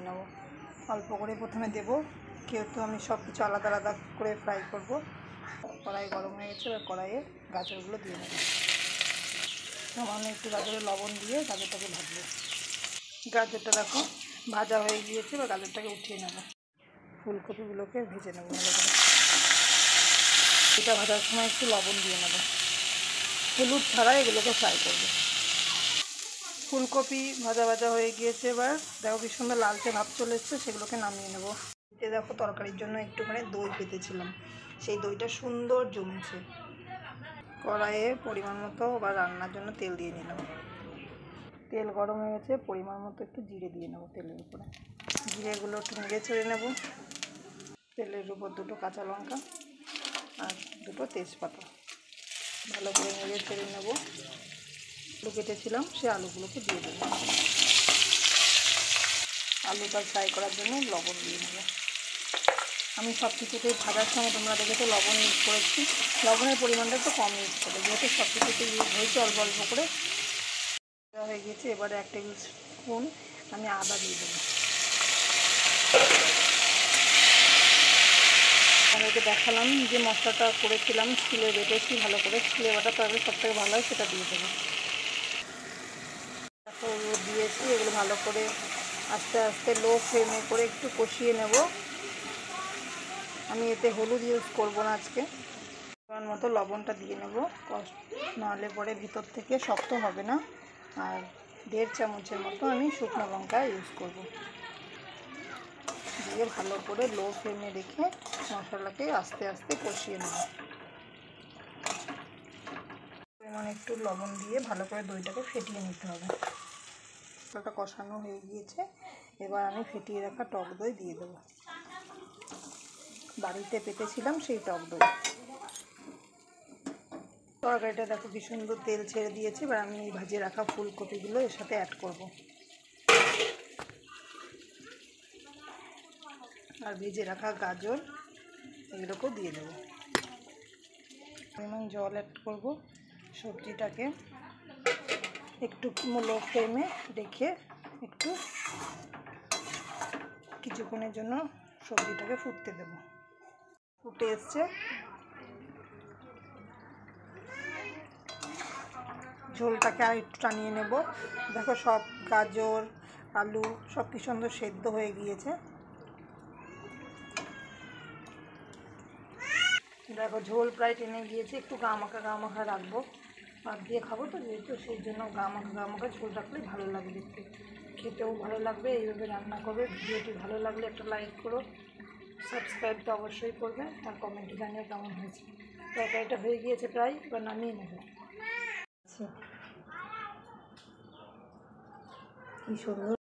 নেব। অল্প করে প্রথমে দেবো, যেহেতু আমি সব কিছু আলাদা আলাদা করে ফ্রাই করব। কড়াই গরম হয়ে গেছে, এবার কড়াইয়ে গাজরগুলো দিয়ে নেব। সামান্য একটু গাজরে লবণ দিয়ে গাজরটাকে ভাজবো। গাজরটা দেখো ভাজা হয়ে গিয়েছে, এবার গাজরটাকে উঠিয়ে নেব। ফুলকপিগুলোকে ভেজে নেব ভালো করে। এটা ভাজার সময় একটু লবণ দিয়ে নেব, হলুদ ছাড়া এগুলোকে ফ্রাই করব। ফুলকপি ভাজা ভাজা হয়ে গিয়েছে, এবার দেখো কি সুন্দর লালচে ভাব চলে এসছে, সেগুলোকে নামিয়ে নেব। দেখো তরকারির জন্য একটুখানি দই পেতেছিলাম, সেই দইটা সুন্দর জমেছে। কড়াইয়ে পরিমাণ মতো বা রান্নার জন্য তেল দিয়ে নিলাম। তেল গরম হয়ে গেছে, পরিমাণ মতো একটু জিরে দিয়ে নেব তেলের উপরে। জিরেগুলো একটু নেড়ে চেড়ে নেব। তেলের উপর দুটো কাঁচা লঙ্কা আর দুটো তেজপাতা ভালো করে নেড়ে চেড়ে নেব। আলু কেটেছিলাম, সেই আলুগুলোকে দিয়ে দেবো। আলুটা ফ্রাই করার জন্য লবণ দিয়ে নেব। আমি সব কিছুতেই ভাজার সময় তোমরা দেখেছো লবণ ইউজ করেছি। লবণের পরিমাণটা একটু কম ইউজ করবে, যেহেতু সব কিছুতে ইউজ হয়েছে অল্প অল্প করে হয়ে গেছে। এবারে 1 টেবিল স্পুন আমি আদা দিয়ে দেবো। আমাদেরকে দেখালাম যে মশলাটা করেছিলাম, ছিলে বেটেছি ভালো করে, ছিলে বাটা তবে সবথেকে ভালো হয়, সেটা দিয়ে দেবো। দিয়েছি, এগুলো ভালো করে আস্তে আস্তে লো ফ্লেমে করে একটু কষিয়ে নেব। আমি এতে হলুদ ইউজ করব না আজকে। পরিমাণ মতো লবণটা দিয়ে নেব, নাহলে পরে ভিতর থেকে শক্ত হবে না। আর 1.5 চামচের মতো আমি শুকনো লঙ্কা ইউজ করব। দিয়ে ভালো করে লো ফ্লেমে রেখে মশলাকে আস্তে আস্তে কষিয়ে নেব। পরিমাণে একটু লবণ দিয়ে ভালো করে দইটাকে ফেটিয়ে নিতে হবে। মশলাটা কষানো হয়ে গিয়েছে, এবার আমি ফেটিয়ে রাখা টক দই দিয়ে দেবো। বাড়িতে পেতেছিলাম সেই টক দই। তরকারিটা দেখো কি সুন্দর তেল ছেড়ে দিয়েছে। এবার আমি এই ভাজিয়ে রাখা ফুলকপিগুলো এর সাথে অ্যাড করব, আর ভেজে রাখা গাজর এগুলোকেও দিয়ে দেবো। পরিমাণ জল অ্যাড করব। সবজিটাকে একটু লো ফ্লেমে রেখে একটু কিছুক্ষণের জন্য সবজিটাকে ফুটতে দেব। ফুটে এসছে, ঝোলটাকে আর একটু টানিয়ে নেব। দেখো সব গাজর আলু সব কি সুন্দর সেদ্ধ হয়ে গিয়েছে। দেখো ঝোল প্রায় টেনে গিয়েছে, একটু গামাখা রাখবো, ভাত দিয়ে খাবো তো যেহেতু, সেই জন্য গামাখা ঝোল রাখলেই ভালো লাগবে, দেখতে খেতেও ভালো লাগবে। এইভাবে রান্না করবে। ভিডিওটি ভালো লাগলে একটা লাইক করো, সাবস্ক্রাইব তো অবশ্যই করবে, আর কমেন্টে জানিয়ে কেমন হয়েছে। তরকারিটা হয়ে গিয়েছে প্রায়, এবার নামিয়ে নেব। কি সুন্দর